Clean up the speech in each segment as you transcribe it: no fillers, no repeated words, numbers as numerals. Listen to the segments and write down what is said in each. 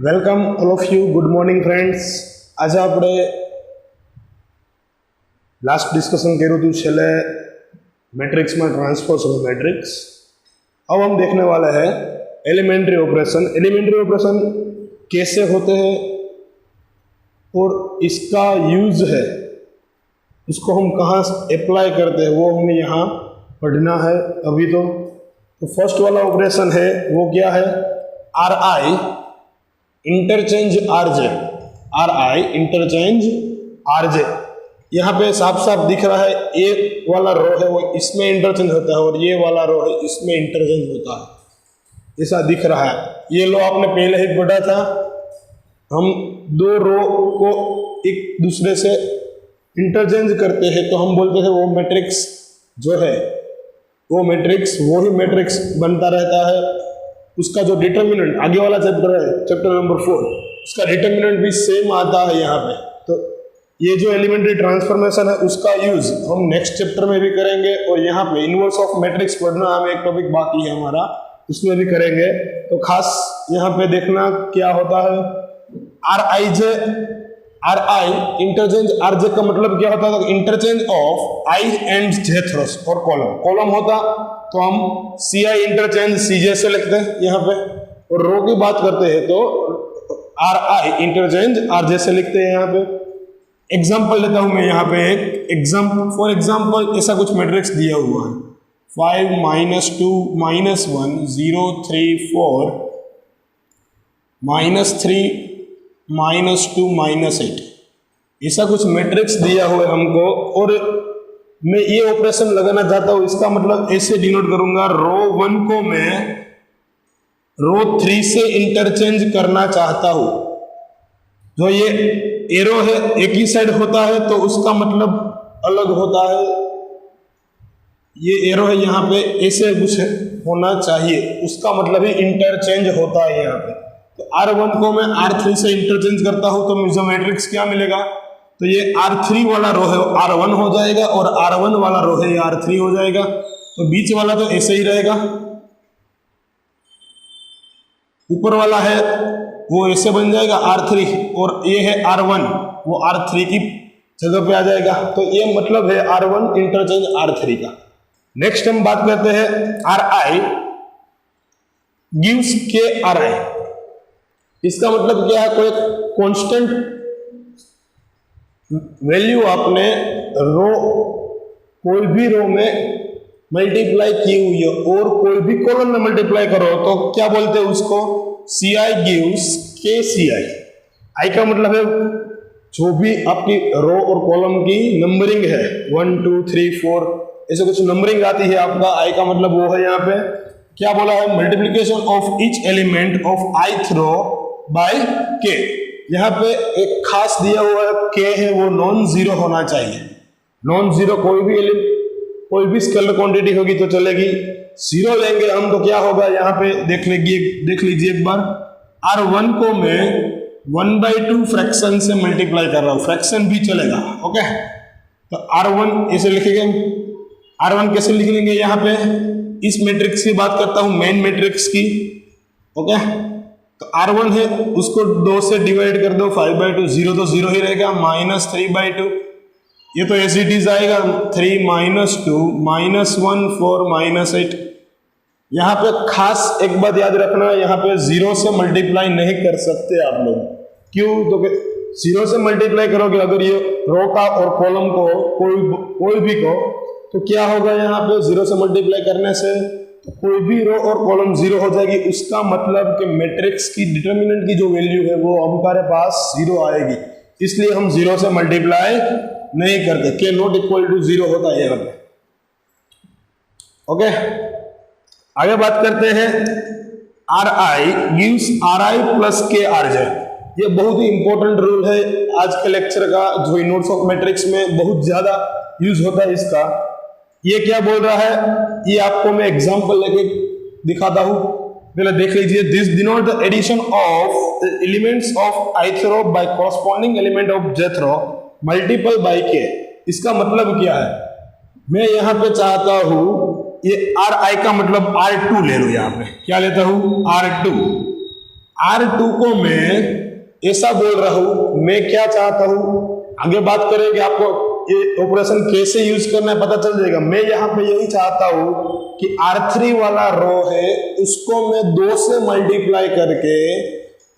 Welcome all of you. Good morning friends. આજે આપણે last ડિસ્કशन કર્યું હતું છેલ્લે मैट्रिक्स में ट्रांसपोज ऑफ मैट्रिक्स. अब हम देखने वाले हैं एलिमेंट्री ऑपरेशन. एलिमेंट्री ऑपरेशन कैसे होते हैं और इसका यूज है, उसको हम कहाँ अप्लाई करते हैं, वो हमें यहाँ पढ़ना है अभी. तो फर्स्ट वाला ऑपरेशन है वो क्या है, are I interchange R J. Are I interchange R J. यहाँ पे साफ साफ दिख रहा है ए वाला रो है वो इसमें इंटरचेंज होता है और ये वाला रो है इसमें इंटरचेंज होता है, ऐसा दिख रहा है. ये लो आपने पहले ही पढ़ा था. हम दो रो को एक दूसरे से इंटरचेंज करते हैं तो हम बोलते हैं वो मैट्रिक्स जो है वो मैट्रिक्स वही मैट्रिक्स बनता रहता है. उसका जो डिटर्मिनेंट आगे वाला चैप्टर है, चैप्टर नंबर 4, उसका डिटर्मिनेंट भी सेम आता है यहाँ पे. तो ये जो एलिमेंट्री ट्रांसफॉर्मेशन है उसका यूज हम नेक्स्ट चैप्टर में भी करेंगे और यहाँ पे इनवर्स ऑफ मैट्रिक्स पढ़ना हमें एक टॉपिक बाकी है हमारा, उसमें भी करेंगे. तो खास यहाँ पे देखना क्या होता है, are I J are I interchange R J का मतलब क्या होता है, interchange of I and J throws और कॉलम. कॉलम होता तो हम सी आई इंटरचेंज सी जे से लिखते हैं यहाँ पे, और रो की बात करते हैं तो are I interchange R J से लिखते हैं यहाँ पे. एग्जाम्पल लेता हूं मैं यहाँ पे एक एग्जाम्पल. फॉर एग्जाम्पल ऐसा कुछ मैट्रिक्स दिया हुआ है 5 -2 -1 0 3 4 -3 -2 -8 ऐसा कुछ मैट्रिक्स दिया हुआ है हमको, और मैं ये ऑपरेशन लगाना चाहता हूँ. इसका मतलब ऐसे डिनोट करूंगा, रो 1 को मैं रो 3 से इंटरचेंज करना चाहता हूँ. जो ये एरो है एक ही साइड होता है तो उसका मतलब अलग होता है. ये एरो है यहाँ पे ऐसे कुछ होना चाहिए, उसका मतलब ही इंटरचेंज होता है यहाँ पे. तो R1 को मैं R3 से इंटरचेंज करता हूँ तो मुझे मैट्रिक्स क्या मिलेगा, तो ये R3 वाला रो है R1 हो जाएगा और R1 वाला रो है R3 हो जाएगा. तो बीच वाला तो ऐसे ही रहेगा, ऊपर वाला है वो ऐसे बन जाएगा R3 और ये है R1 वो R3 की जगह पे आ जाएगा. तो ये मतलब है R1 इंटरचेंज R3 का. नेक्स्ट हम बात करते हैं आर आई गिव्स के आर आई. इसका मतलब क्या है, कोई कांस्टेंट वैल्यू आपने रो कोई भी रो में मल्टीप्लाई की हुई है और कोई भी कॉलम में मल्टीप्लाई करो तो क्या बोलते हैं उसको, सी आई गिव्स के सी आई. आई का मतलब है जो भी आपकी रो और कॉलम की नंबरिंग है 1 2 3 4 ऐसे कुछ नंबरिंग आती है आपका, आई का मतलब वो है. यहाँ पे क्या बोला है, multiplication of each element of ith row by k. यहाँ पे एक खास दिया हुआ है के है वो नॉन जीरो होना चाहिए. नॉन जीरो कोई भी स्केलर क्वांटिटी होगी तो चलेगी. जीरो लेंगे हम तो क्या होगा, यहाँ पे देख लीजिए एक बार. R1 को मैं 1/2 फ्रैक्शन से मल्टीप्लाई कर रहा हूँ, फ्रैक्शन भी चलेगा. ओके, तो R1 ऐसे लिखेंगे. R1 कैसे लिख लेंगे, यहाँ पे इस मैट्रिक्स की बात करता हूँ, मेन मैट्रिक्स की. ओके, तो R1 है उसको 2 से डिवाइड कर दो, 5/2 0 तो 0 ही रहेगा, -3/2 ये तो ऐसे इट इज आएगा 3 -2 -1 4 -8. यहाँ पे खास एक बात याद रखना, यहाँ पे 0 से मल्टीप्लाई नहीं कर सकते आप लोग. क्यों, तो 0 से मल्टीप्लाई करोगे अगर ये रो का और कॉलम को कोई भी को, तो क्या होगा, यहाँ पे 0 से मल्टीप्लाई करने से तो कोई भी रो और कॉलम 0 हो जाएगी. उसका मतलब कि मैट्रिक्स की डिटर्मिनेंट की जो वैल्यू है वो हमारे पास 0 आएगी. इसलिए हम 0 से मल्टीप्लाई नहीं करते, के नॉट इक्वल टू 0 होता है यहाँ पे. ओके, आगे बात करते हैं are I gives are I plus के आर जे. ये बहुत ही इंपॉर्टेंट रूल है आज के लेक्चर का, जो इनवर्स ऑफ मैट्रिक्स में बहुत ज्यादा यूज होता है इसका. ये क्या बोल रहा है, ये आपको मैं एग्जांपल लेके दिखाता हूं, पहले देख लीजिए. This denote the addition of elements of ith row by corresponding element of jth row multiple by k. इसका मतलब क्या है, मैं यहाँ पे चाहता हूं ये आर आई का मतलब R2 ले लो. यहाँ पे क्या लेता हूं, R2. R2 को मैं ऐसा बोल रहा हूं, मैं क्या चाहता हूं, आगे बात करेंगे, आपको ये ऑपरेशन कैसे यूज करना है पता चल जाएगा। मैं यहाँ पे यही चाहता हूं कि R3 वाला रो है उसको मैं 2 से मल्टीप्लाई करके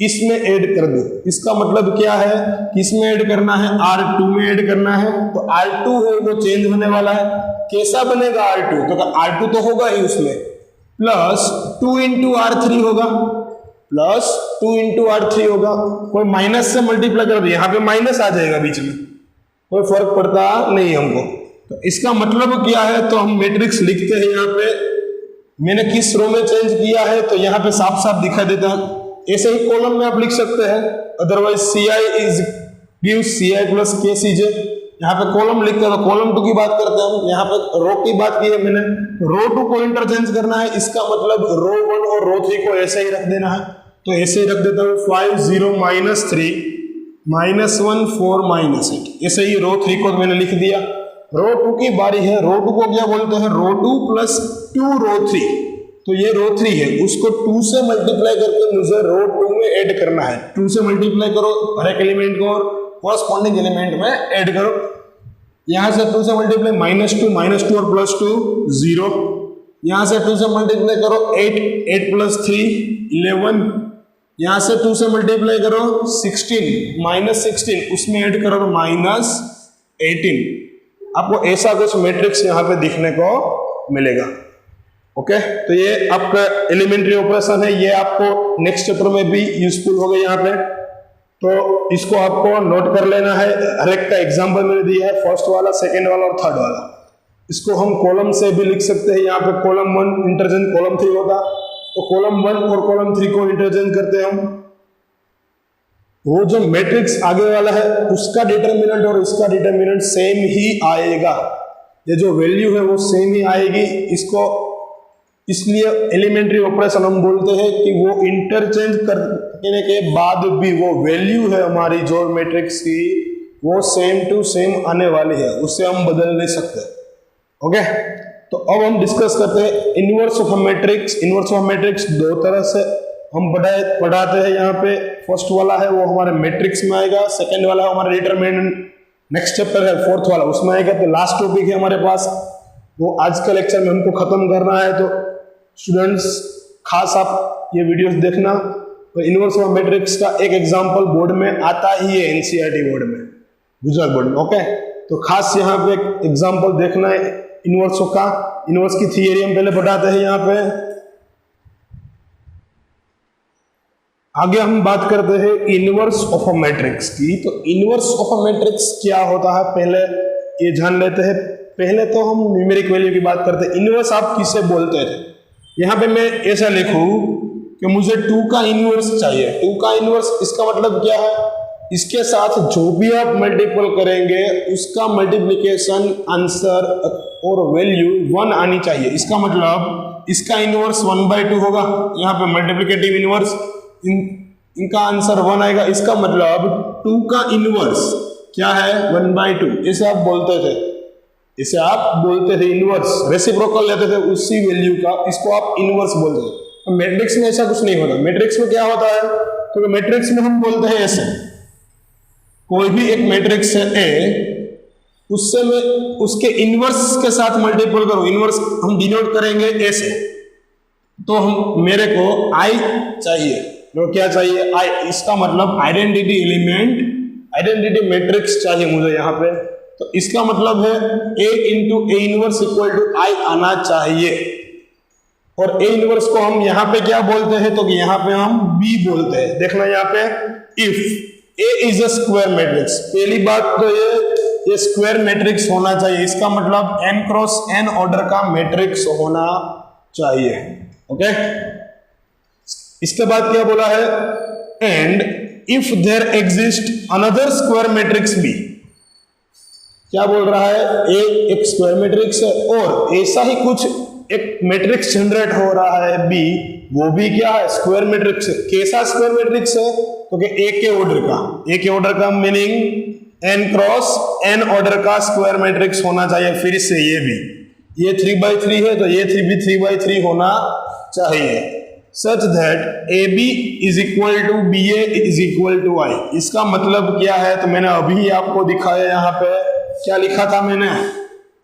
इसमें ऐड कर दूं। इसका मतलब क्या है कि इसमें ऐड करना है, R2 में ऐड करना है, तो R2 है वो चेंज होने वाला है। कैसा बनेगा R2? तो R2 तो होगा ही उसमें, प्लस 2 इंटू R3 होगा, प्लस 2 इंटू R3 होगा। कोई माइनस से मल्टीप्लाई कर दे, यहाँ पे माइनस आ जाएगा बीच में, कोई फर्क पड़ता नहीं हमको। तो इसका मतलब क्या है, तो हम मैट्रिक्स लिखते हैं यहाँ पे, मैंने किस रो में चेंज किया है तो यहाँ पे साफ साफ दिखा देता है। ऐसे ही कॉलम में आप लिख सकते हैं, otherwise CI is give CI plus KCJ। यहाँ पे कॉलम लिखते हैं तो कॉलम 2 की बात करते हैं हम, यहाँ पे रो की बात की है मैंने, रो 2 को इंटरचेंज करना है, इसका मतलब रो 1 और रो 3 को ऐसे ही रख देना है, तो ऐसे ही रख देता हूँ 5 0 -3 -1 4 -8। ऐसे ही रो 3 को मैंने लिख दिया। रो 2 की बारी है, रो 2 को क्या बोलते हैं, रो 2 प्लस 2 रो 3, तो ये रो 3 है, उसको 2 से मल्टीप्लाई करके मुझे रो 2 में ऐड करना है। 2 से मल्टीप्लाई करो हर एक एलिमेंट को और कॉरस्पॉन्डिंग एलिमेंट में ऐड करो। यहां से 2 से मल्टीप्लाई -2 और +2 0, यहां से 2 से मल्टीप्लाई करो 8 प्लस 3 11, यहां से 2 से मल्टीप्लाई करो 16 -16, उसमें ऐड करो तो -18। आपको ऐसा कुछ मैट्रिक्स यहाँ पे दिखने को मिलेगा। ओके, तो ये आपका एलिमेंट्री ऑपरेशन है, ये आपको नेक्स्ट चैप्टर में भी यूजफुल होगा यहाँ पे, तो इसको आपको नोट कर लेना है। हर एक का एग्जाम्पल मैंने दिया है, फर्स्ट वाला, सेकेंड वाला और थर्ड वाला। इसको हम कॉलम से भी लिख सकते हैं, यहाँ पे कॉलम 1 इंटरचेंज कॉलम 3 होगा, तो कॉलम 1 और कॉलम 3 को इंटरचेंज करते हैं हम। वो जो मैट्रिक्स आगे वाला है उसका डिटर्मिनेंट और इसका डिटर्मिनेंट सेम ही आएगा, ये जो वैल्यू है वो सेम ही आएगी। इसको इसलिए एलिमेंट्री ऑपरेशन हम बोलते हैं कि वो इंटरचेंज करने के बाद भी वो वैल्यू है हमारी जो मैट्रिक्स की, वो सेम टू सेम आने वाली है, उससे हम बदल नहीं सकते। ओके, तो अब हम डिस्कस करते हैं inverse of a matrix. Inverse of matrix 2 तरह से हम पढ़ाते हैं यहाँ पे। फर्स्ट वाला है वो हमारे मैट्रिक्स में आएगा, सेकंड वाला हमारा डिटरमिनेंट, नेक्स्ट चैप्टर है फोर्थ वाला उसमें आएगा। तो लास्ट टॉपिक है हमारे पास, वो आज का लेक्चर में हमको खत्म करना है। तो स्टूडेंट्स खास आप ये वीडियोस देखना। तो इनवर्स ऑफ मैट्रिक्स का एक एग्जांपल बोर्ड में आता ही है, NCERT बोर्ड में, गुजरात बोर्ड में। ओके, तो खास यहाँ पे एक एग्जांपल देखना है इनवर्स का। इनवर्स की थियरी हम पहले बताते हैं यहाँ पे, आगे हम बात करते हैं इनवर्स ऑफ अ मैट्रिक्स की। तो इनवर्स ऑफ अ मैट्रिक्स क्या होता है पहले ये जान लेते हैं। पहले तो हम न्यूमेरिक वैल्यू की बात करते हैं। इनवर्स आप किसे बोलते थे, यहाँ पे मैं ऐसा लिखूं कि मुझे 2 का इनवर्स चाहिए। 2 का इनवर्स, इसका मतलब क्या है, इसके साथ जो भी आप मल्टीपल करेंगे उसका मल्टीप्लिकेशन आंसर और वैल्यू 1 आनी चाहिए। इसका मतलब इसका इनवर्स 1/2 होगा, यहाँ पे मल्टीप्लिकेटिव इनवर्स, इनका आंसर 1 आएगा। इसका मतलब 2 का इनवर्स क्या है, 1/2। ऐसे आप बोलते थे, इसे आप बोलते थे इनवर्स, रेसिप्रोकल लेते थे उसी वैल्यू का, इसको आप इनवर्स बोलते थे। तो मैट्रिक्स में ऐसा कुछ नहीं होता। मैट्रिक्स में क्या होता है, तो मैट्रिक्स में हम बोलते हैं ऐसे, कोई भी एक मैट्रिक्स है A, उससे मैं उसके इनवर्स के साथ मल्टीपल करूं, इनवर्स हम डिनोट करेंगे A से, तो हम मेरे को I चाहिए। तो क्या चाहिए, I। इसका मतलब आइडेंटिटी एलिमेंट, आइडेंटिटी मैट्रिक्स चाहिए मुझे यहाँ पे। तो इसका मतलब है A into A inverse equal to I आना चाहिए। और A इनवर्स को हम यहाँ पे क्या बोलते हैं, तो यहाँ पे हम B बोलते हैं। देखना यहाँ पे, if A is a square matrix, पहली बात तो ये स्क्वायर मैट्रिक्स होना चाहिए। इसका मतलब n क्रॉस n ऑर्डर का मैट्रिक्स होना चाहिए। ओके, इसके बाद क्या बोला है, and if there exist another square matrix B। क्या बोल रहा है, एक स्क्वायर मैट्रिक्स है और ऐसा ही कुछ एक मैट्रिक्स जनरेट हो रहा है B, वो भी क्या है, स्क्वायर मैट्रिक्स है। कैसा स्क्वायर मैट्रिक्स है, तो A के ऑर्डर का, A के ऑर्डर का meaning n cross n order का स्क्वायर मैट्रिक्स होना चाहिए। फिर से ये भी, ये 3/3 है तो ये भी 3/3 होना चाहिए। Such that A B is equal to B A is equal to I. इसका मतलब क्या है, तो मैंने अभी आपको दिखाया, यहाँ पे क्या लिखा था मैंने,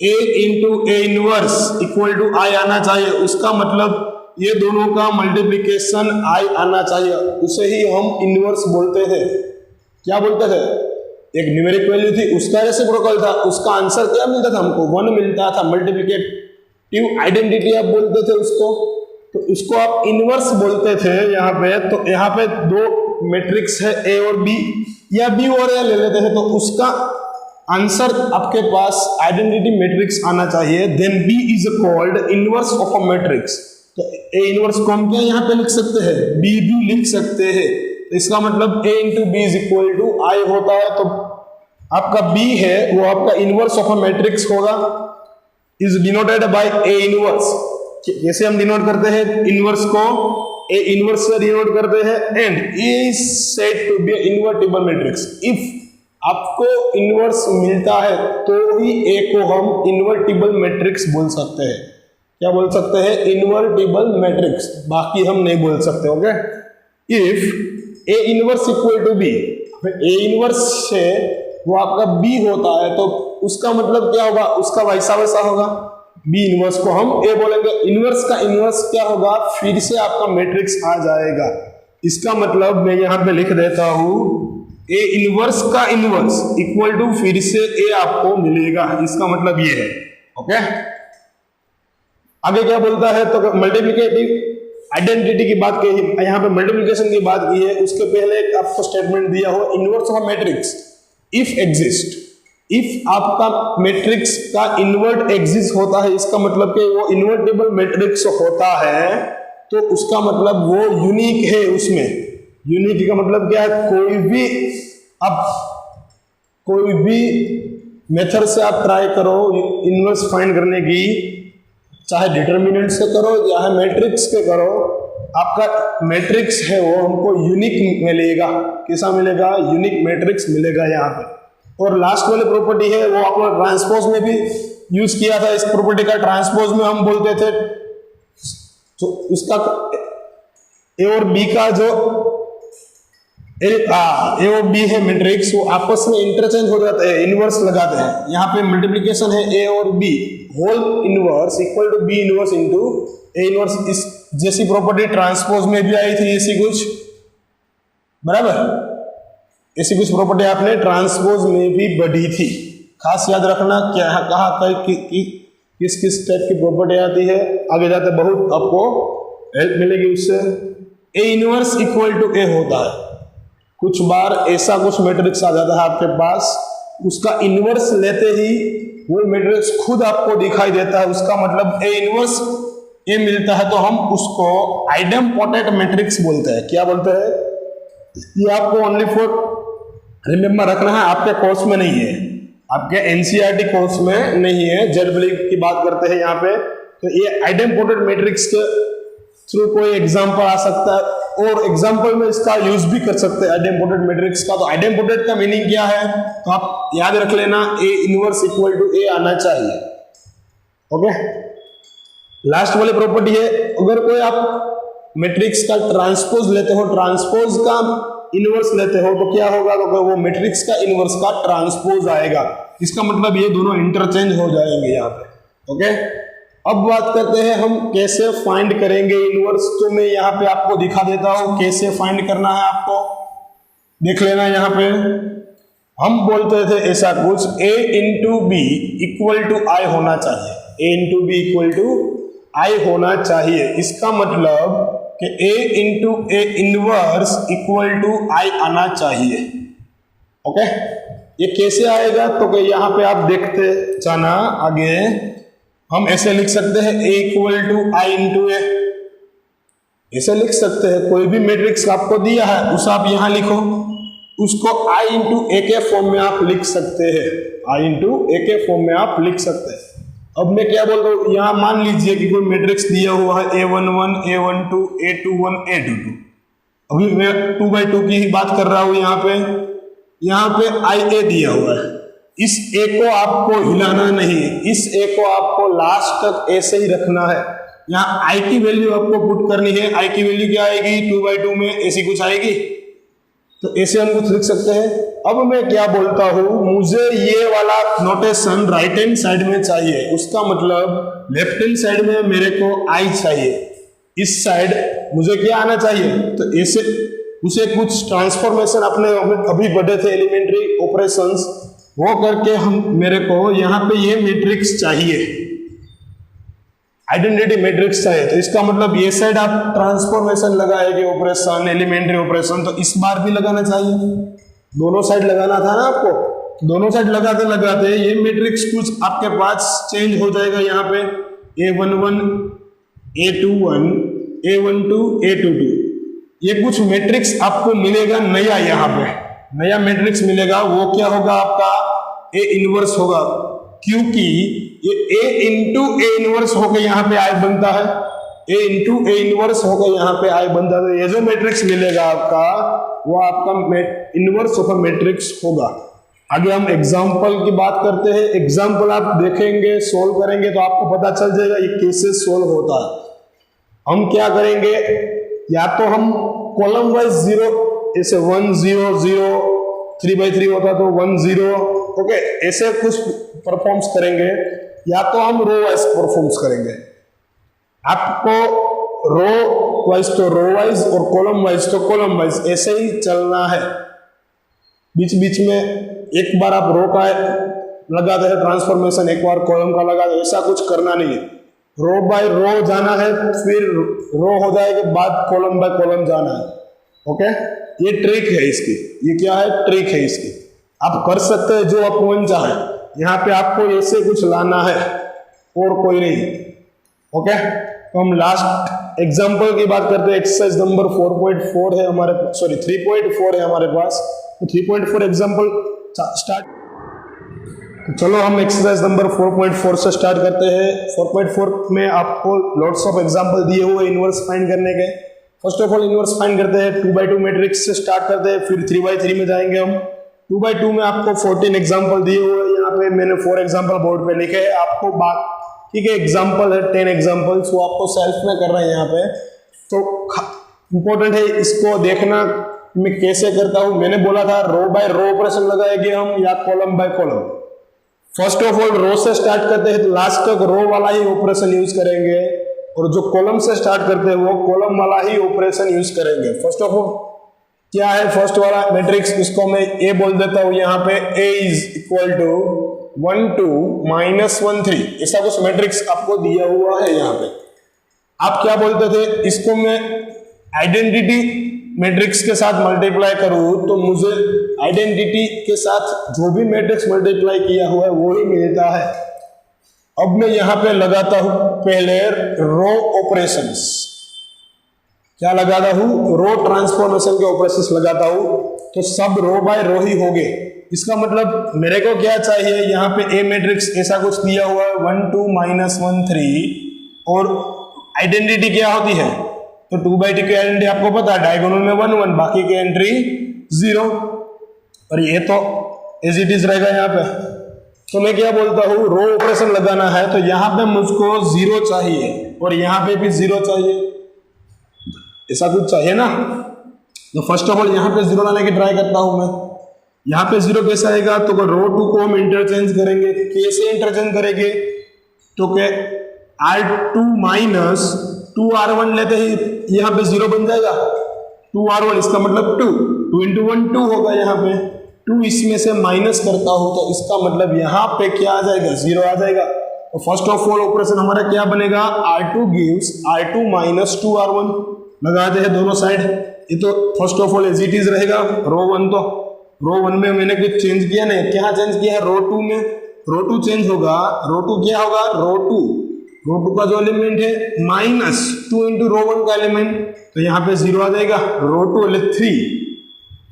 A into A inverse equal to I आना चाहिए। उसका मतलब ये दोनों का मल्टीप्लिकेशन आई आना चाहिए, उसे ही हम इनवर्स बोलते थे। क्या बोलते थे, एक न्यूमेरिक वैल्यू थी, उसका रेसिप्रोकल था, उसका आंसर क्या मिलता था हमको, 1 मिलता था। मल्टीप्लिकेटिव आइडेंटिटी आप बोलते थे उसको, तो उसको आप इनवर्स बोलते थे यहाँ पे। तो यहाँ पे दो मैट्रिक्स है ए और बी, या बी और ए ले लेते हैं, तो उसका आंसर आपके पास आइडेंटिटी मैट्रिक्स आना चाहिए। Then B is called inverse of a matrix. तो ए इनवर्स को हम क्या यहाँ पे लिख सकते हैं, बी भी लिख सकते हैं। तो इसका मतलब A into B is equal to I होता है। तो आपका बी है वो आपका इनवर्स ऑफ अ मैट्रिक्स होगा, is denoted by A inverse. जैसे हम डिनोट करते हैं इनवर्स को, ए इनवर्स से डिनोट करते हैं, and A is said to be invertible matrix. If आपको इनवर्स मिलता है तो ही ए को हम इनवर्टिबल मैट्रिक्स बोल सकते हैं। क्या बोल सकते हैं, इनवर्टिबल मैट्रिक्स, बाकी हम नहीं बोल सकते। Okay, if A inverse equal to B, A inverse से वो आपका बी होता है, तो उसका मतलब क्या होगा, उसका वैसा वैसा होगा। बी इनवर्स को हम ए बोलेंगे, इनवर्स का इनवर्स क्या होगा, फिर से आपका मैट्रिक्स आ जाएगा। इसका मतलब मैं यहाँ पे लिख देता हूं, ए इनवर्स का इनवर्स इक्वल टू फिर से ए आपको मिलेगा। इसका मतलब ये है। ओके, आगे क्या बोलता है, तो मल्टीप्लिकेटिव आइडेंटिटी की बात की, यहाँ पे मल्टीप्लिकेशन की बात की है। उसके पहले एक आपको स्टेटमेंट दिया हो, inverse of matrix if exist. If आपका मैट्रिक्स का इन्वर्ट एग्जिस्ट होता है, इसका मतलब कि वो इन्वर्टेबल मैट्रिक्स होता है, तो उसका मतलब वो यूनिक है। उसमें यूनिक का मतलब क्या है, कोई भी मेथड से आप ट्राई करो इनवर्स फाइंड करने की, चाहे डिटर्मिनेंट से करो या मैट्रिक्स के करो, आपका मैट्रिक्स है वो हमको यूनिक मिलेगा। कैसा मिलेगा, यूनिक मैट्रिक्स मिलेगा यहाँ पे। और लास्ट वाली प्रॉपर्टी है वो आपने ट्रांसपोज में भी यूज किया था। इस प्रॉपर्टी का ट्रांसपोज में हम बोलते थे, तो उसका ए और बी का जो ए और बी है मैट्रिक्स, वो आपस में इंटरचेंज हो जाते हैं, इनवर्स लगाते हैं। यहाँ पे मल्टीप्लिकेशन है ए और B, whole inverse equal to B inverse into A inverse. इस जैसी प्रॉपर्टी ट्रांसपोज में भी आई थी, ऐसी कुछ, बराबर, ऐसी कुछ प्रॉपर्टी आपने ट्रांसपोज में भी बढ़ी थी। खास याद रखना क्या कहा किस किस टाइप की प्रॉपर्टी आती है, आगे जाते बहुत आपको हेल्प मिलेगी उससे। ए इनवर्स इक्वल टू ए होता है, कुछ बार ऐसा कुछ मैट्रिक्स आ जाता है आपके पास, उसका इनवर्स लेते ही वो मैट्रिक्स खुद आपको दिखाई देता है। उसका मतलब ए इनवर्स ए मिलता है, तो हम उसको आइडेम्पोटेंट मैट्रिक्स बोलते हैं। क्या बोलते हैं, ये आपको ओनली फॉर रिमेम्बर रखना है, आपके कोर्स में नहीं है, आपके एनसीईआरटी कोर्स में नहीं है। जेडब्ल्यू की बात करते हैं यहाँ पे, तो ये आइडेम्पोटेंट मैट्रिक्स के थ्रू कोई एग्जाम्पल आ सकता है, और एग्जाम्पल में इसका यूज भी कर सकते हैं आइडेम्पोटेंट मैट्रिक्स का। तो आइडेम्पोटेंट का मीनिंग क्या है, तो आप याद रख लेना, ए इनवर्स इक्वल टू ए आना चाहिए। ओके, लास्ट वाली प्रॉपर्टी है, अगर कोई आप मैट्रिक्स का ट्रांसपोज लेते हो, ट्रांसपोज का इनवर्स लेते हो, तो क्या होगा, तो वो मैट्रिक्स का इनवर्स का ट्रांसपोज आएगा। इसका मतलब ये दोनों इंटरचेंज हो जाएंगे यहाँ पे। ओके, अब बात करते हैं हम कैसे फाइंड करेंगे इनवर्स। तो मैं यहाँ पे आपको दिखा देता हूँ कैसे फाइंड करना है, आपको देख लेना। यहाँ पे हम बोलते थे ऐसा कुछ, a into B equal to I होना चाहिए, a into B equal to I होना चाहिए। इसका मतलब कि a into A inverse equal to I आना चाहिए। ओके, ये कैसे आएगा, तो यहाँ पे आप देखते जाना आगे। हम ऐसे लिख सकते हैं a equal to I into A, ऐसे लिख सकते हैं। कोई भी मैट्रिक्स आपको दिया है उसे आप यहाँ लिखो, उसको i इंटू ए के फॉर्म में आप लिख सकते हैं, i इंटू ए के फॉर्म में आप लिख सकते हैं। अब मैं क्या बोल रहा हूँ, यहाँ मान लीजिए कि कोई मैट्रिक्स दिया हुआ है a11 a12 a21 a22। अभी मैं 2/2 की ही बात कर रहा हूँ। यहाँ पे IA दिया हुआ है, इस ए को आपको हिलाना नहीं, इस ए को आपको लास्ट तक ऐसे ही रखना है। यहाँ आई की वैल्यू आपको पुट करनी है। आई की वैल्यू क्या आएगी, 2/2 में ऐसी कुछ आएगी, तो ऐसे हम कुछ लिख सकते हैं। अब मैं क्या बोलता हूं, मुझे ये वाला नोटेशन राइट हैंड साइड में चाहिए, उसका मतलब लेफ्ट हैंड साइड में मेरे को आई चाहिए, इस साइड मुझे क्या आना चाहिए, तो ऐसे उसे कुछ ट्रांसफॉर्मेशन अपने अभी बढ़े थे एलिमेंट्री ऑपरेशंस, वो करके हम मेरे को यहाँ पे ये मैट्रिक्स चाहिए, आइडेंटिटी मैट्रिक्स चाहिए। तो इसका मतलब ये साइड आप ट्रांसफॉर्मेशन लगाएंगे ऑपरेशन, एलिमेंट्री ऑपरेशन, तो इस बार भी लगाना चाहिए, दोनों साइड लगाना था ना आपको। दोनों साइड लगाते लगाते ये मैट्रिक्स कुछ आपके पास चेंज हो जाएगा। यहाँ पे A11, A21, A12, A22, ये कुछ मैट्रिक्स आपको मिलेगा नया, यहाँ पे नया मैट्रिक्स मिलेगा। वो क्या होगा आपका A इनवर्स होगा, क्योंकि ये A इंटू ए इनवर्स होकर यहाँ पे आई बनता है, A इंटू ए इनवर्स होकर यहाँ पे आई बनता है। ये जो मैट्रिक्स मिलेगा आपका, वो आपका इनवर्स ऑफ मैट्रिक्स होगा। आगे हम एग्जाम्पल की बात करते हैं। एग्जाम्पल आप देखेंगे, सोल्व करेंगे तो आपको पता चल जाएगा ये कैसे सोल्व होता है। हम क्या करेंगे, या तो हम कॉलम वाइज जीरो, ऐसे 1 0 0, 3/3 होता तो 1 0, ओके, ऐसे कुछ परफॉर्म्स करेंगे, या तो हम रो वाइज परफॉर्म्स करेंगे। आपको रो वाइज तो रो वाइज और कॉलम वाइज तो कॉलम वाइज ऐसे ही चलना है। बीच बीच में एक बार आप रो का लगाते हैं ट्रांसफॉर्मेशन, एक बार कॉलम का लगाते, ऐसा कुछ करना नहीं है। रो बाय रो जाना है, फिर रो हो जाएगा बाद कॉलम बाय कॉलम जाना है, ओके। ये ट्रिक है इसकी, ये क्या है, ट्रिक है इसकी। आप कर सकते हैं जो आप मन चाहे, यहाँ पे आपको ऐसे कुछ लाना है और कोई नहीं, ओके। तो हम लास्ट एग्जांपल की बात करते हैं। एक्सरसाइज नंबर 4.4 है हमारे, सॉरी 3.4 है हमारे पास। तो 3.4 एग्जांपल स्टार्ट। तो चलो हम एक्सरसाइज नंबर 4.4 से स्टार्ट करते हैं। 4.4 में आपको लॉट्स ऑफ एग्जांपल दिए हुए इनवर्स फाइंड करने के। First of all inverse find करते हैं, 2/2 मैट्रिक्स से स्टार्ट करते हैं, फिर 3/3 में जाएंगे हम। 2/2 में आपको 14 एग्जांपल दिए हुए हैं, यहाँ पे मैंने 4 एग्जांपल बोर्ड पे लिखे हैं। आपको बात, ठीक है, एग्जांपल है 10 एग्जांपल्स, वो आपको सेल्फ में कर रहे हैं यहाँ पे। तो इंपॉर्टेंट है इसको देखना मैं कैसे करता हूँ। मैंने बोला था रो बाय रो ऑपरेशन लगाएंगे हम, या column by column. First of all row से स्टार्ट करते हैं तो लास्ट तक रो वाला ही ऑपरेशन यूज करेंगे, और जो कॉलम से स्टार्ट करते हैं वो कॉलम वाला ही ऑपरेशन यूज करेंगे। फर्स्ट ऑफ ऑल क्या है फर्स्ट वाला मैट्रिक्स, इसको मैं ए बोल देता हूं। यहाँ पे A इज इक्वल टू 1 2 -1 3, ऐसा कुछ मैट्रिक्स आपको दिया हुआ है। यहाँ पे आप क्या बोलते थे, इसको मैं आइडेंटिटी मैट्रिक्स के साथ मल्टीप्लाई करूं तो मुझे आइडेंटिटी के साथ जो भी मैट्रिक्स मल्टीप्लाई किया हुआ है वो ही मिलता है। अब मैं यहाँ पे लगाता हूं पहले रो ऑपरेशंस। क्या लगाता हूं, रो ट्रांसफॉर्मेशन के ऑपरेशंस लगाता हूं, तो सब रो बाय रो ही हो गए। इसका मतलब मेरे को क्या चाहिए, यहाँ पे ए मैट्रिक्स ऐसा कुछ दिया हुआ है 1 2 -1 3, और आइडेंटिटी क्या होती है, तो 2/2 की आइडेंटिटी आपको पता है, डायगोनल में 1 1, बाकी की एंट्री 0, और ये तो एज इट इज रहेगा यहाँ पे। तो मैं क्या बोलता हूँ, रो ऑपरेशन लगाना है तो यहाँ पे मुझको 0 चाहिए और यहाँ पे भी 0 चाहिए, ऐसा कुछ चाहिए ना। तो फर्स्ट ऑफ ऑल यहाँ पे 0 लाने की ट्राई करता हूँ मैं। यहाँ पे 0 कैसे आएगा, तो रो 2 को हम इंटरचेंज करेंगे। कैसे इंटरचेंज करेंगे, तो क्या R2 माइनस 2R1 लेते ही यहाँ पे 0 बन जाएगा, 2R1, इसका मतलब 2 इंटू 1 2 होगा। यहाँ पे 2 इसमें से माइनस करता हूं तो इसका मतलब यहाँ पे क्या आ जाएगा, 0 आ जाएगा। तो फर्स्ट ऑफ ऑल ऑपरेशन हमारा क्या बनेगा, R2 gives R2 minus 2R1, लगाते हैं दोनों साइड। ये तो first of all as it is रहेगा। रो 1 तो रो 1 में मैंने कुछ चेंज किया नहीं, क्या चेंज किया है, रो 2 में रो 2 चेंज होगा। रो 2 क्या होगा, रो 2 का जो एलिमेंट है माइनस 2 इंटू रो 1 का एलिमेंट, तो यहाँ पे 0 आ जाएगा। रो 2 3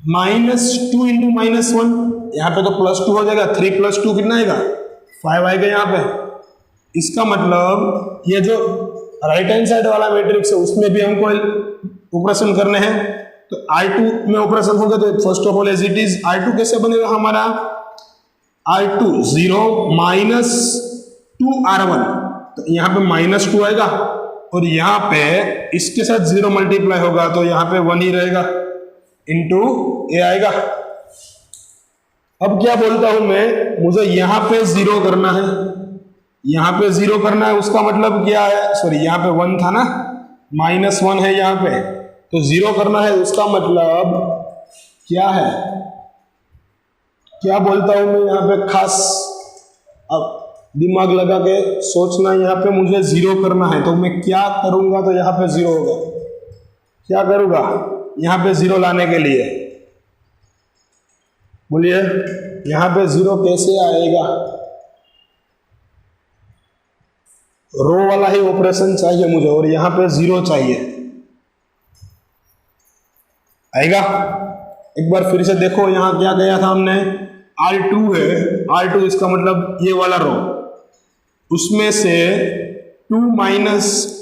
माइनस 2 इंटू -1, यहाँ पे तो +2 हो जाएगा। 3 + 2 कितना आएगा, 5 आएगा यहाँ पे। इसका मतलब ये जो राइट हैंड साइड वाला मैट्रिक्स है उसमें भी हमको ऑपरेशन करने हैं, तो R2 में ऑपरेशन होगा। तो first of all as it is R2 कैसे बनेगा हमारा, R2 0 -2R1, तो यहाँ पे -2 आएगा, और यहाँ पे इसके साथ 0 मल्टीप्लाई होगा तो यहाँ पे 1 ही रहेगा, इंटू ए आएगा। अब क्या बोलता हूं मैं, मुझे यहाँ पे 0 करना है, यहाँ पे 0 करना है, उसका मतलब क्या है, सॉरी यहाँ पे 1 था ना, -1 है यहाँ पे, तो 0 करना है, उसका मतलब क्या है, क्या बोलता हूं मैं यहाँ पे खास, अब दिमाग लगा के सोचना, यहाँ पे मुझे 0 करना है तो मैं क्या करूंगा, तो यहाँ पे 0 होगा, क्या करूंगा यहाँ पे 0 लाने के लिए, बोलिए यहाँ पे 0 कैसे आएगा, रो वाला ही ऑपरेशन चाहिए मुझे और यहाँ पे 0 चाहिए, आएगा। एक बार फिर से देखो, यहाँ क्या गया था हमने, R2 है, R2 इसका मतलब ये वाला रो, उसमें से 2 -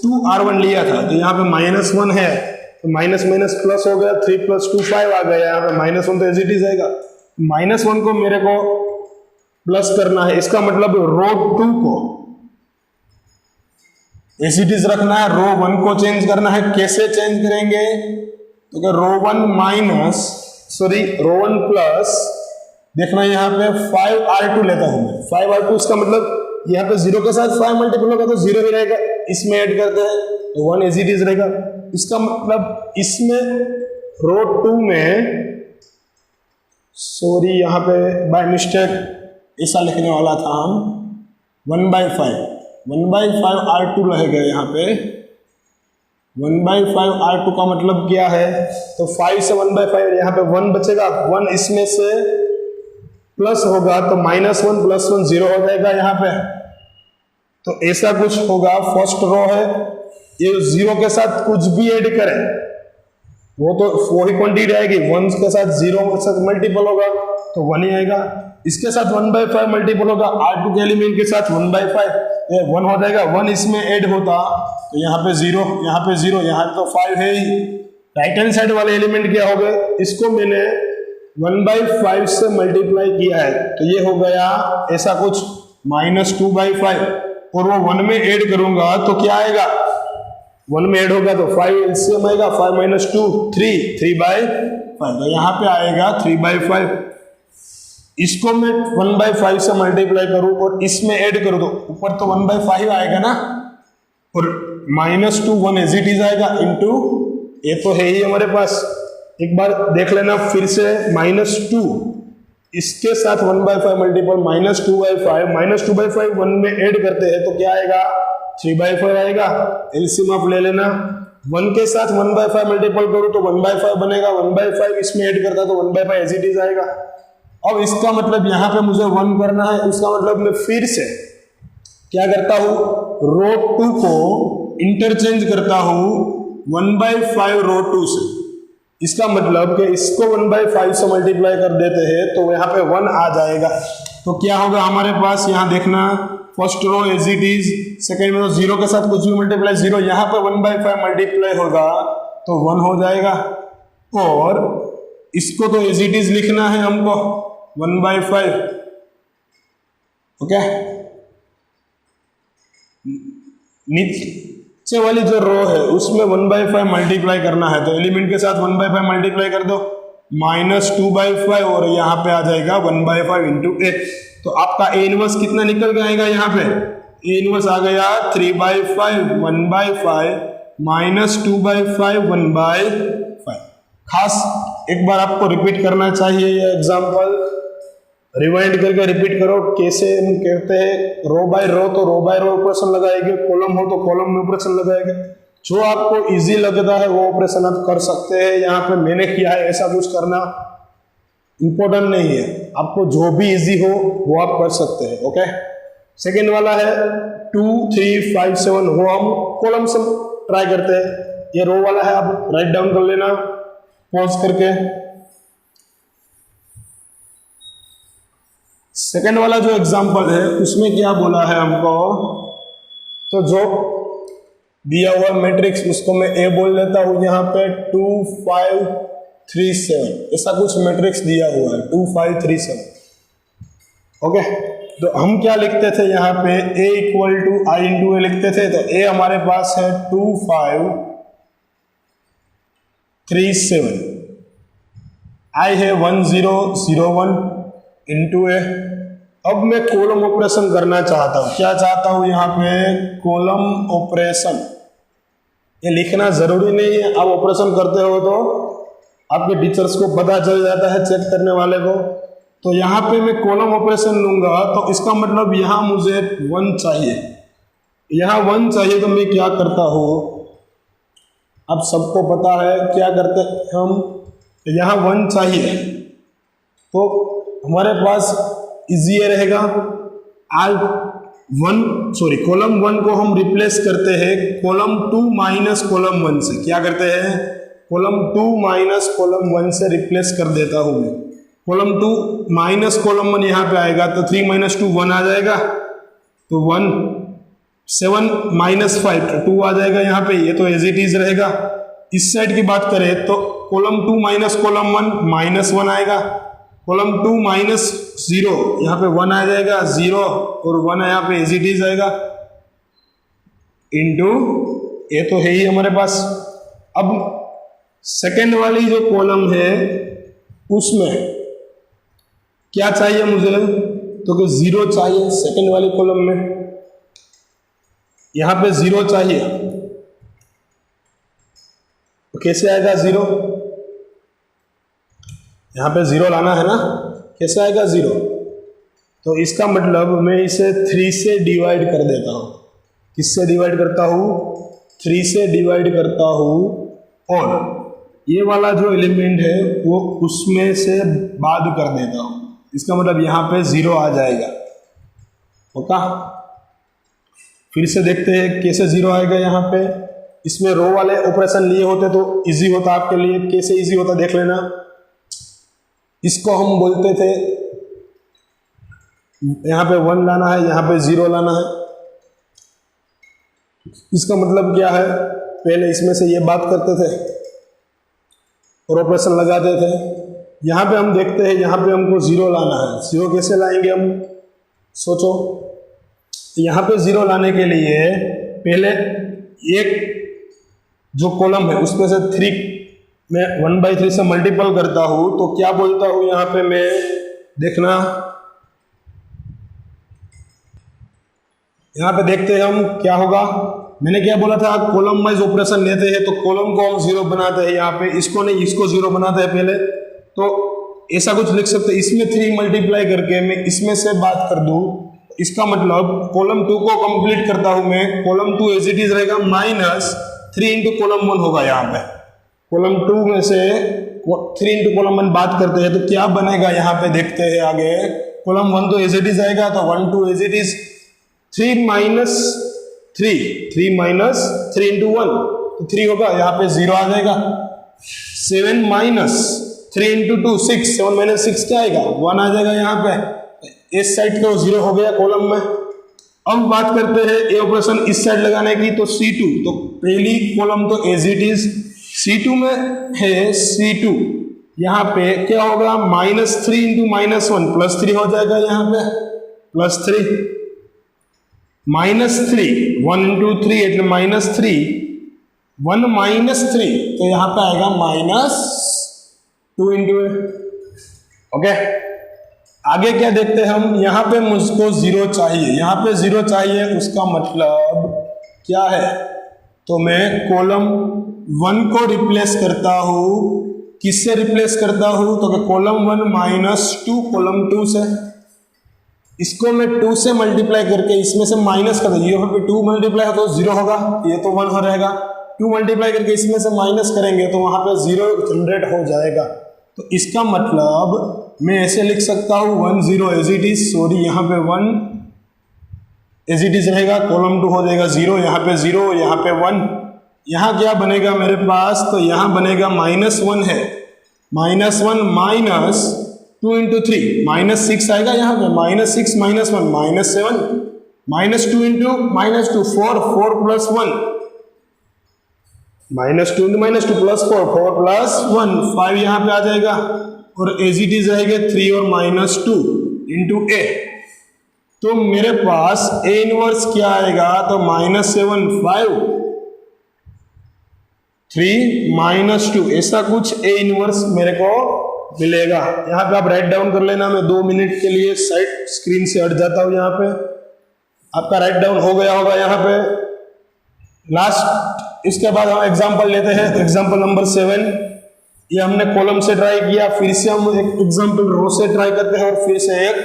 2R1 लिया था, तो यहाँ पे -1 है, तो माइनस माइनस प्लस हो गया, 3 + 2 5 आ गया, यहाँ पे -1 तो एज इट इज आएगा, -1 को मेरे को प्लस करना है, इसका मतलब रो 2 को एज इट इज रखना है, रो 1 को चेंज करना है। कैसे चेंज करेंगे, तो रो 1 प्लस, देखना यहाँ पे 5R2 लेता हूं मैं, 5R2 इसका मतलब यहाँ पे 0 के साथ 5 मल्टीपल होगा तो 0 ही रहेगा, इसमें ऐड करते हैं तो 1 एज इट इज रहेगा, इसका मतलब इसमें रो 2 में, सॉरी यहाँ पे बाय मिस्टेक ऐसा लिखने वाला था हम, 1/5 R2 रहेगा यहाँ पे, 1/5 R2 का मतलब क्या है, तो 5 से 1/5 यहाँ पे 1 बचेगा, 1 इसमें से प्लस होगा तो -1 + 1 0 हो जाएगा यहाँ पे, तो ऐसा कुछ होगा। फर्स्ट रो है, ये 0 के साथ कुछ भी ऐड करें वो तो वही क्वांटिटी आएगी, 1 के साथ 0 के साथ मल्टीपल होगा तो 1 ही आएगा, इसके साथ 1/5 मल्टीपल होगा, R2 के एलिमेंट के साथ 1/5 1 हो जाएगा, 1 इसमें ऐड होता तो यहाँ पे 0, यहाँ पे 0, यहाँ तो 5 है ही। राइट हैंड साइड वाले एलिमेंट क्या हो गए, इसको मैंने 1/5 से मल्टीप्लाई किया है तो ये हो गया ऐसा कुछ -2/5, और वो 1 में ऐड करूंगा तो क्या आएगा, 1 में ऐड होगा तो 5 एलसीएम आएगा, 5 - 2 3/5, तो यहाँ पे आएगा 3/5। इसको मैं 1/5 से मल्टीप्लाई करूं और इसमें ऐड करूं तो ऊपर तो 1/5 आएगा ना, और -2 1 एज इट इज आएगा, इंटू ये तो है ही हमारे पास। एक बार देख लेना फिर से, -2 इसके साथ 1/5 मल्टीपल -2/5, -2/5 1 में ऐड करते हैं तो क्या आएगा, 3/5 आएगा। एलसीएम आप ले लेना, 1 के साथ 1/5 मल्टीपल करो तो 1/5 बनेगा, 1/5 इसमें ऐड करता तो 1/5 एज इट इज आएगा। अब इसका मतलब यहाँ पे मुझे 1 करना है, इसका मतलब मैं फिर से क्या करता हूँ, रो 2 को इंटरचेंज करता हूँ 1/5 रो 2 से, इसका मतलब कि इसको 1/5 से मल्टीप्लाई कर देते हैं तो यहाँ पे 1 आ जाएगा। तो क्या होगा हमारे पास, यहाँ देखना, first row as it is, second में तो 0 के साथ कुछ भी मल्टीप्लाई 0, यहाँ पे 1/5 मल्टीप्लाई होगा तो 1 हो जाएगा, और इसको तो एज इट इज लिखना है हमको 1/5, ओके। नीचे वाली जो रो है उसमें 1/5 मल्टीप्लाई करना है तो एलिमेंट के साथ 1/5 मल्टीप्लाई कर दो, -2/5, और यहाँ पे आ जाएगा 1/5 इंटू ए, तो आपका ए इनवर्स कितना निकल के आएगा, यहाँ पे ए इनवर्स आ गया 3/5 1/5 -2/5 1/5। खास एक बार आपको रिपीट करना चाहिए ये एग्जांपल, रिवाइंड करके रिपीट करो कैसे हम कहते हैं, रो बाय रो तो रो बाय रो ऑपरेशन लगाएंगे, कॉलम हो तो कॉलम में ऑपरेशन लगाएंगे, जो आपको इजी लगता है वो ऑपरेशन आप कर सकते हैं। यहाँ पे मैंने किया है, ऐसा कुछ करना इंपॉर्टेंट नहीं है, आपको जो भी इजी हो वो आप कर सकते हैं, ओके। सेकेंड वाला है 2 3 5 7, वो हम कॉलम से ट्राई करते हैं। ये रो वाला है, आप राइट डाउन कर लेना पॉज करके। सेकेंड वाला जो एग्जांपल है उसमें क्या बोला है हमको, तो जो दिया हुआ मैट्रिक्स उसको मैं ए बोल लेता हूं, यहाँ पे 2 5 3 7 ऐसा कुछ मैट्रिक्स दिया हुआ है, 2 5 3 7, ओके। तो हम क्या लिखते थे यहाँ पे a equal to I into A लिखते थे, तो a हमारे पास है 2537, i है 1001 इंटू ए। अब मैं कॉलम ऑपरेशन करना चाहता हूँ, क्या चाहता हूँ यहाँ पे, कॉलम ऑपरेशन। ये लिखना जरूरी नहीं है, आप ऑपरेशन करते हो तो आपके टीचर्स को पता चल जाता है, चेक करने वाले को। तो यहाँ पे मैं कॉलम ऑपरेशन लूंगा, तो इसका मतलब यहाँ मुझे 1 चाहिए, यहाँ 1 चाहिए। तो मैं क्या करता हूँ, अब सबको पता है क्या करते हम, यहाँ 1 चाहिए तो हमारे पास इजी रहेगा, कॉलम 1 को हम रिप्लेस करते हैं कॉलम 2 माइनस कॉलम 1 से। क्या करते हैं, कॉलम 2 माइनस कॉलम 1 से रिप्लेस कर देता हूँ मैं। कॉलम 2 माइनस कॉलम 1 यहाँ पे आएगा, तो 3 माइनस 2 1 आ जाएगा, तो 1, 7 माइनस 5 2 आ जाएगा यहाँ पे, ये तो एज इट इज रहेगा। इस साइड की बात करें तो कॉलम 2 माइनस कॉलम 1 माइनस 1 आएगा, कॉलम 2 माइनस 0 यहाँ पे 1 आ जाएगा, 0 और 1 यहाँ पे एज इट इज आएगा, इंटू ये तो है ही हमारे पास। अब सेकेंड वाली जो कॉलम है उसमें क्या चाहिए मुझे, तो कि 0 चाहिए सेकेंड वाली कॉलम में, यहां पे 0 चाहिए। तो कैसे आएगा 0, यहां पे 0 लाना है ना, कैसे आएगा 0, तो इसका मतलब मैं इसे 3 से डिवाइड कर देता हूं। किससे डिवाइड करता हूं, 3 से डिवाइड करता हूं, और ये वाला जो एलिमेंट है वो उसमें से बाद कर देता हूं। इसका मतलब यहाँ पे 0 आ जाएगा, ओके। फिर से देखते हैं कैसे 0 आएगा यहाँ पे। इसमें रो वाले ऑपरेशन लिए होते तो इजी होता आपके लिए, कैसे इजी होता देख लेना। इसको हम बोलते थे, यहाँ पे 1 लाना है, यहाँ पे 0 लाना है। इसका मतलब क्या है, पहले इसमें से ये बात करते थे और ऑपरेशन लगाते थे। यहाँ पे हम देखते हैं, यहाँ पे हमको 0 लाना है। 0 कैसे लाएंगे हम, सोचो। यहाँ पे 0 लाने के लिए पहले एक जो कॉलम है उसमें से 3 मैं 1/3 से मल्टीपल करता हूँ, तो क्या बोलता हूँ यहाँ पे मैं, देखना यहाँ पे देखते हैं हम क्या होगा। मैंने क्या बोला था, कॉलम वाइज ऑपरेशन लेते हैं तो कॉलम को हम 0 बनाते हैं, यहाँ पे इसको नहीं, इसको 0 बनाते हैं पहले। तो ऐसा कुछ लिख सकते हैं, इसमें 3 मल्टीप्लाई करके मैं इसमें से बात कर दूं, इसका मतलब कॉलम 2 को कंप्लीट करता हूं मैं। कॉलम 2 एज इट इज रहेगा, माइनस 3 इंटू कॉलम 1 होगा यहाँ पे। कॉलम 2 में से 3 इंटू कॉलम 1 बात करते हैं तो क्या बनेगा यहाँ पे, देखते हैं आगे। कॉलम 1 तो एज इट इज आएगा, तो 1 2 as it is, 3 minus 3 into 1 तो 3 होगा, यहाँ पे 0 आ जाएगा। 7 माइनस 3 इंटू 2 6, 7 माइनस 6 क्या आएगा, 1 आ जाएगा यहाँ पे। इस साइड का 0 हो गया कॉलम में। अब बात करते हैं ए ऑपरेशन इस साइड लगाने की, तो C2, तो पहली कॉलम तो एज इट इज, C2 में है C2, यहाँ पे क्या होगा, माइनस 3 इंटू माइनस 1 प्लस 3 हो जाएगा यहाँ पे, प्लस 3 माइनस 3 1 इंटू 3 એટલે माइनस 3, 1 माइनस 3 तो यहाँ पे आएगा माइनस 2 इंटू, ओके। आगे क्या देखते हैं हम, यहाँ पे मुझको 0 चाहिए, यहाँ पे 0 चाहिए, उसका मतलब क्या है, तो मैं कॉलम 1 को रिप्लेस करता हूँ। किससे रिप्लेस करता हूँ, तो कॉलम 1 माइनस 2 कॉलम 2 से। इसको मैं 2 से मल्टीप्लाई करके इसमें से माइनस कर दूँ, यहाँ पे 2 मल्टीप्लाई हो तो 0 होगा, ये तो 1 हो रहेगा। 2 मल्टीप्लाई करके इसमें से माइनस करेंगे तो वहाँ पे 0 जनरेट हो जाएगा। तो इसका मतलब मैं ऐसे लिख सकता हूँ 1 0 एज इट इज, सॉरी यहाँ पे 1 एज इट इज रहेगा, कॉलम 2 हो जाएगा 0, यहाँ पे 0, यहाँ पे 1, यहाँ क्या बनेगा मेरे पास, तो यहाँ बनेगा माइनस 1 है, माइनस 1 माइनस 2 इंटू 3 माइनस 6 आएगा यहाँ पे, minus 6 minus 1 minus 7, minus 2 into minus 2 4 plus 1, minus 2 into minus 2 plus 4 plus 1 5 यहाँ पे आ जाएगा, और एज इट इज रहेगा 3 और माइनस 2 इंटू ए। तो मेरे पास ए इनवर्स क्या आएगा, तो -7 5 3 -2 ऐसा कुछ ए इनवर्स मेरे को मिलेगा। यहाँ पे आप राइट डाउन कर लेना, मैं 2 मिनट के लिए साइड स्क्रीन से हट जाता हूँ। यहाँ पे आपका राइट डाउन हो गया होगा यहाँ पे लास्ट। इसके बाद हम एग्जांपल लेते हैं, एग्जांपल नंबर 7। ये हमने कॉलम से ट्राई किया, फिर से हम एक एग्जांपल रो से ट्राई करते हैं और फिर से एक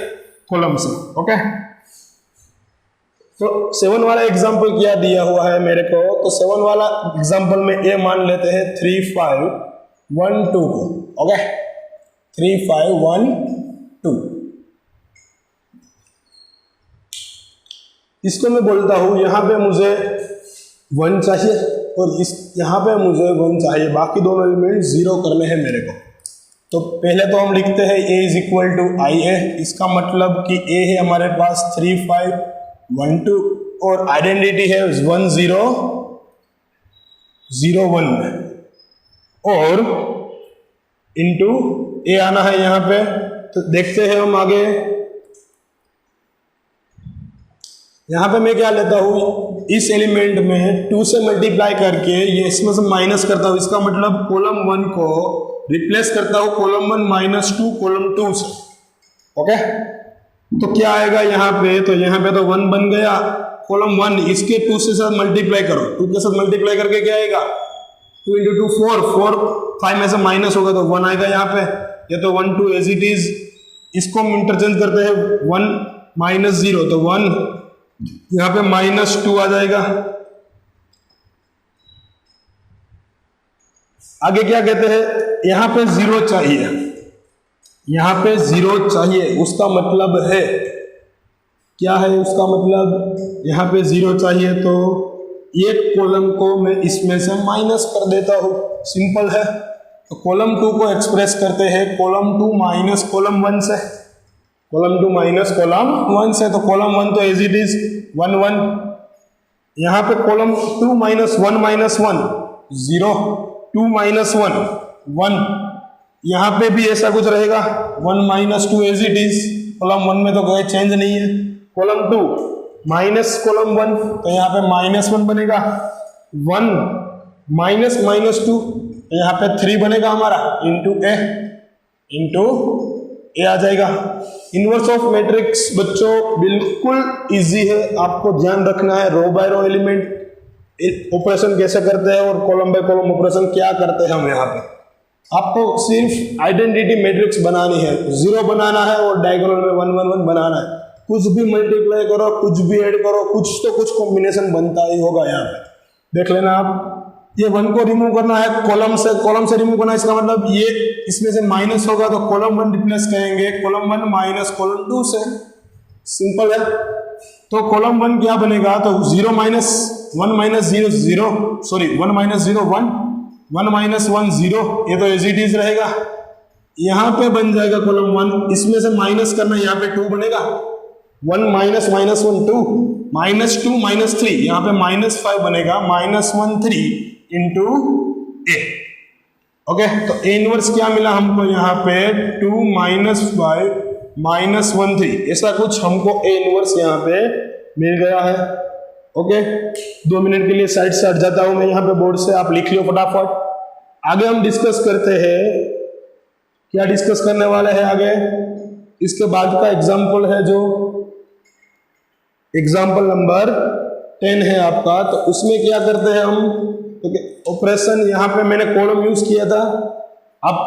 कॉलम से। ओके, तो 7 वाला एग्जांपल क्या दिया हुआ है मेरे को, तो 7 वाला एग्जांपल में ए मान लेते हैं 3 5 1 2 को। ओके, 3 5 1 2। इसको मैं बोलता हूं यहाँ पे मुझे 1 चाहिए और इस यहाँ पे मुझे 1 चाहिए, बाकी दोनों एलिमेंट 0 करने हैं मेरे को। तो पहले तो हम लिखते हैं a इज इक्वल टू आई ए, इसका मतलब कि a है हमारे पास 3 5 1 2 और आइडेंटिटी है 1 0 0 1 और इनटू a आना है यहाँ पे। तो देखते हैं हम आगे, यहाँ पे मैं क्या लेता हूँ, इस एलिमेंट में 2 से मल्टीप्लाई करके ये इसमें से माइनस करता हूँ, इसका मतलब कॉलम 1 को रिप्लेस करता हूँ कॉलम 1 -2 कॉलम 2 से। ओके, तो क्या आएगा यहाँ पे, तो यहाँ पे तो 1 बन गया, कॉलम 1 इसके 2 से साथ मल्टीप्लाई करो, 2 के साथ मल्टीप्लाई करके क्या आएगा 2 × 2 4 4 5 में से माइनस होगा तो 1 आएगा यहाँ पे। ये तो 1 2 एज इट इज, इसको हम इंटरचेंज करते हैं 1 -0 तो 1, यहाँ पे -2 आ जाएगा। आगे क्या कहते हैं, यहाँ पे 0 चाहिए, यहाँ पे 0 चाहिए, उसका मतलब है क्या है, उसका मतलब यहाँ पे 0 चाहिए, तो एक कॉलम को मैं इसमें से माइनस कर देता हूँ, सिंपल है। तो कॉलम 2 को एक्सप्रेस करते हैं कॉलम 2 माइनस कॉलम 1 से, कॉलम 2 माइनस कॉलम 1 से, तो कॉलम 1 तो एज इट इज 1 1, यहाँ पे कॉलम 2 -1 -1 0 2 -1 1, यहाँ पे भी ऐसा कुछ रहेगा 1 -2 एज इट इज, कॉलम 1 में तो कोई चेंज नहीं है। कॉलम 2 माइनस कॉलम 1 तो यहाँ पे -1 बनेगा, 1 -2 तो यहाँ पे 3 बनेगा हमारा, इंटू ए आ जाएगा। इनवर्स ऑफ मैट्रिक्स बच्चों बिल्कुल इजी है, आपको ध्यान रखना है रो बाय रो एलिमेंट ऑपरेशन कैसे करते हैं और कॉलम बाय कॉलम ऑपरेशन क्या करते हैं हम यहाँ पे। आपको सिर्फ आइडेंटिटी मैट्रिक्स बनानी है, 0 बनाना है और डायगोनल में 1 1 1 बनाना है। कुछ भी मल्टीप्लाई करो, कुछ भी ऐड करो, कुछ तो कुछ कॉम्बिनेशन बनता ही होगा। यहाँ पे देख लेना आप, ये 1 को रिमूव करना है कॉलम से रिमूव करना है, इसका मतलब ये इसमें से माइनस होगा तो कॉलम 1 रिप्लेस करेंगे कॉलम 1 माइनस कॉलम 2 से, सिंपल है। तो कॉलम 1 क्या बनेगा, तो 0 -1 -0 0 सॉरी 1 -0 1 1 -1 0, ये तो एज इट इज रहेगा। यहाँ पे बन जाएगा कॉलम 1, इसमें से माइनस करना, यहाँ पे 2 बनेगा, 1 -1 -2 -2 -3, यहाँ पे -5 बनेगा, -1 3 इंटू ए। ओके, तो ए इनवर्स क्या मिला हमको यहाँ पे 2 -5 -1 3, ऐसा कुछ हमको ए इनवर्स यहाँ पे मिल गया है। ओके, 2 मिनट के लिए साइड से हट जाता हूं मैं यहाँ पे बोर्ड से, आप लिख लो फटाफट। आगे हम डिस्कस करते हैं, क्या डिस्कस करने वाले हैं आगे, इसके बाद का एग्जाम्पल है जो एग्जाम्पल नंबर 10 है आपका। तो उसमें क्या करते हैं हम, तो ऑपरेशन यहाँ पे मैंने कॉलम यूज किया था, आप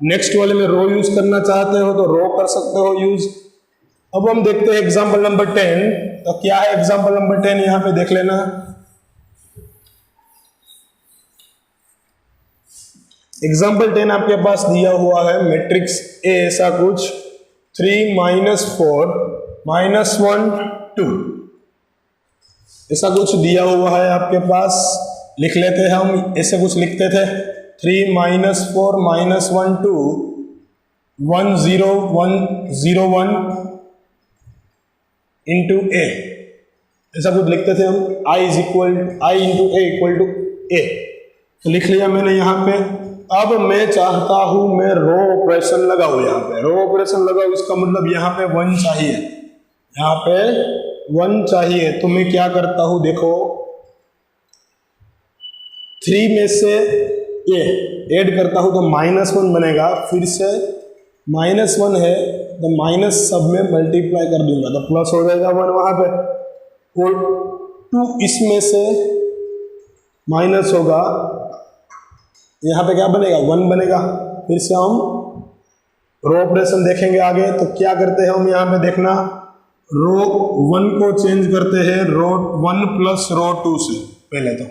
नेक्स्ट वाले में रो यूज करना चाहते हो तो रो कर सकते हो यूज। अब हम देखते हैं एग्जाम्पल नंबर 10। तो क्या है एग्जाम्पल नंबर 10, यहाँ पे देख लेना। एग्जाम्पल 10 आपके पास दिया हुआ है मैट्रिक्स ए ऐसा कुछ 3 -4 -1 2, ऐसा कुछ दिया हुआ है आपके पास। लिख लेते हैं हम, ऐसे कुछ लिखते थे 3 -4 -1 2 1 0 1 0 1 इंटू ए, ऐसा कुछ लिखते थे हम। i into A equal to A, तो लिख लिया मैंने यहाँ पे। अब मैं चाहता हूं मैं रो ऑपरेशन लगाऊं, यहाँ पे रो ऑपरेशन लगाऊं, इसका मतलब यहाँ पे 1 चाहिए। यहाँ पे 1 चाहिए तो मैं क्या करता हूँ, देखो 3 में से ये ऐड करता हूँ तो -1 बनेगा, फिर से -1 है तो माइनस सब में मल्टीप्लाई कर दूंगा तो प्लस हो जाएगा 1 वहाँ पे, और 2 इसमें से माइनस होगा, यहाँ पे क्या बनेगा 1 बनेगा। फिर से हम रो ऑपरेशन देखेंगे आगे, तो क्या करते हैं हम यहाँ पे देखना, रो 1 को चेंज करते हैं रो 1 प्लस रो 2 से, पहले तो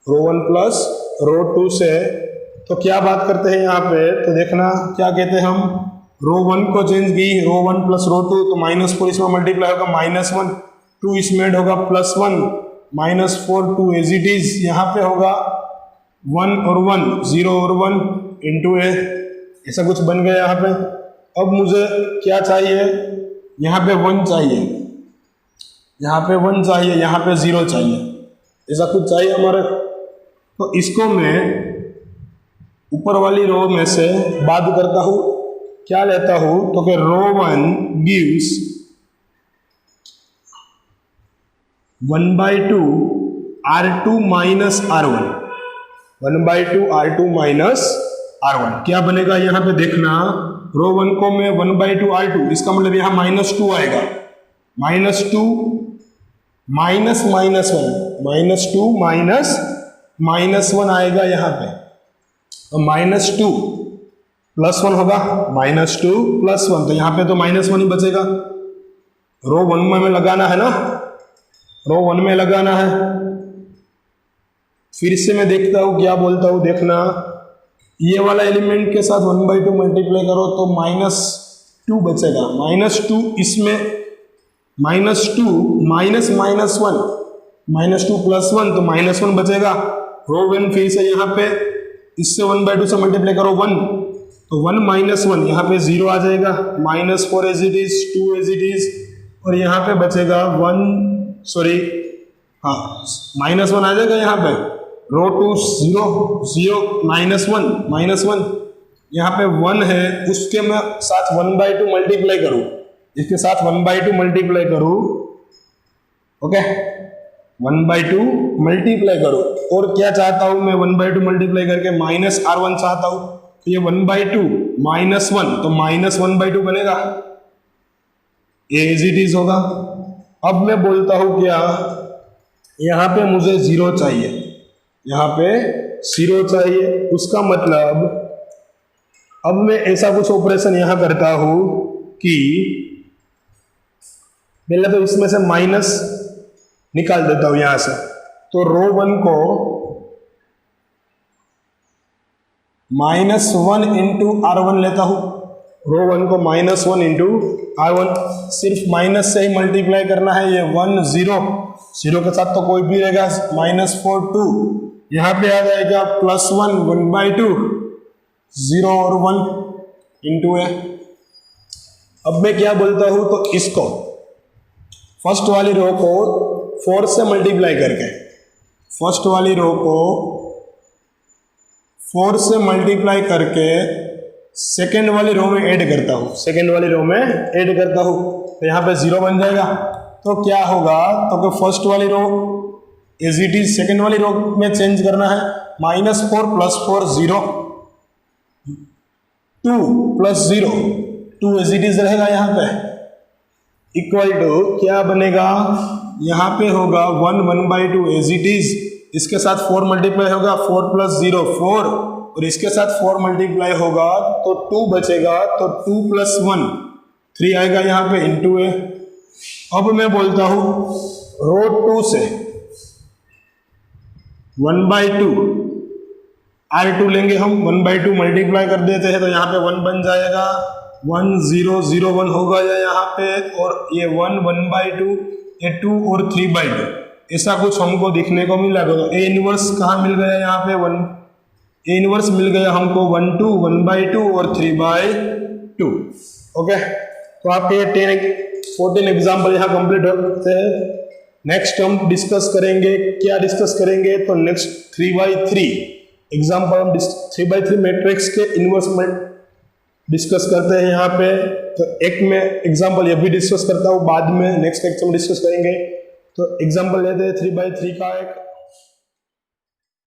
रो 1 प्लस रो 2 से, तो क्या बात करते हैं यहाँ पे, तो देखना क्या कहते हैं हम, रो 1 को चेंज की, रो 1 प्लस रो 2, तो -4 इसमें मल्टीप्लाई होगा -1, 2 इसमें ऐड होगा +1, -4 2 एज इट इज, यहाँ पे होगा 1 और 1 0 और 1 इंटू ए, ऐसा कुछ बन गया यहाँ पे। अब मुझे क्या चाहिए, यहाँ पे 1 चाहिए, यहाँ पे 1 चाहिए, यहाँ पे 0 चाहिए, ऐसा कुछ चाहिए हमारे। तो इसको मैं ऊपर वाली रो में से बात करता हूँ, क्या लेता हूँ, तो कि रो 1 gives 1/2 R2 minus R1, 1/2 R2 minus R1, क्या बनेगा यहाँ पे देखना, रो 1 को मैं 1/2 R2, इसका मतलब यहाँ -2 आएगा, -2 माइनस -1 -1 आएगा यहाँ पे, तो -2 +1 होगा, -2 +1, तो यहाँ पे तो -1 ही बचेगा, रो 1 में लगाना है ना, रो 1 में लगाना है। फिर से मैं देखता हूँ क्या बोलता हूँ, देखना ये वाला एलिमेंट के साथ 1/2 मल्टीप्लाई करो तो -2 बचेगा, -2 इसमें -2 माइनस -1 -2 +1 तो -1 बचेगा, रो 1 फिर से यहाँ पे इससे 1/2 से मल्टीप्लाई करो 1, तो 1 -1 यहाँ पे 0 आ जाएगा, -4 as it is, 2 as it is, और यहाँ पे बचेगा 1, सॉरी हाँ -1 आ जाएगा यहाँ पे, रो 2 0 0 -1 यहाँ पे 1 है, उसके मैं साथ 1/2 मल्टीप्लाई करूँ, इसके साथ 1/2 मल्टीप्लाई करूँ, ओके 1/2 मल्टीप्लाई करो, और क्या चाहता हूँ मैं 1/2 मल्टीप्लाई करके -R1 चाहता हूँ, तो ये 1/2 -1 तो -1/2 बनेगा, एज इट इज होगा। अब मैं बोलता हूँ क्या, यहाँ पे मुझे 0 चाहिए, यहाँ पे 0 चाहिए, उसका मतलब अब मैं ऐसा कुछ ऑपरेशन यहाँ करता हूँ कि पहले तो इसमें से माइनस निकाल देता हूं यहां से, तो रो 1 को -1 इंटू R1 लेता हूं, रो 1 को -1 इंटू R1, सिर्फ माइनस से ही मल्टीप्लाई करना है, ये 1 0 के साथ तो कोई भी रहेगा, -4 2, यहाँ पे आ जाएगा +1 1/2 0 और 1 इंटू ए। अब मैं क्या बोलता हूं, तो इसको फर्स्ट वाली रो को 4 से मल्टीप्लाई करके, फर्स्ट वाली रो को 4 से मल्टीप्लाई करके सेकेंड वाली रो में ऐड करता हूँ, सेकेंड वाली रो में ऐड करता हूँ, तो यहाँ पे 0 बन जाएगा। तो क्या होगा, तो फर्स्ट वाली रो एज इट इज सेकेंड वाली रो में चेंज करना है, -4 + 4 0, 2 + 0 2 एज इट इज रहेगा यहाँ पे, इक्वल टू क्या बनेगा, यहाँ पे होगा 1/2 एज इट इज, इसके साथ 4 मल्टीप्लाई होगा, 4 + 0 4, और इसके साथ 4 मल्टीप्लाई होगा तो 2 बचेगा, तो 2 + 1 3 आएगा यहाँ पे इंटू ए। अब मैं बोलता हूँ रो 2 से 1/2 R2 लेंगे हम, 1/2 मल्टीप्लाई कर देते हैं तो यहाँ पे 1 बन जाएगा, 1 0 0 1 होगा या यहाँ पे, और ये 1 1/2, ये 2 और 3/2, ऐसा कुछ हमको दिखने को मिला। तो ए इनवर्स कहाँ मिल गया, यहाँ पे 1 ए इनवर्स मिल गया हमको 1 2 1/2 और 3/2। ओके, तो आपके 14 एग्जाम्पल यहाँ कंप्लीट होते हैं। नेक्स्ट हम डिस्कस करेंगे, क्या डिस्कस करेंगे, तो नेक्स्ट 3/3 एग्जाम्पल हम 3/3 मैट्रिक्स के इनवर्स डिस्कस करते हैं यहाँ पे। तो एक में एग्जाम्पल ये भी डिस्कस करता हूँ, बाद में नेक्स्ट लेक्चर में डिस्कस करेंगे। तो एग्जाम्पल लेते हैं 3/3 का एक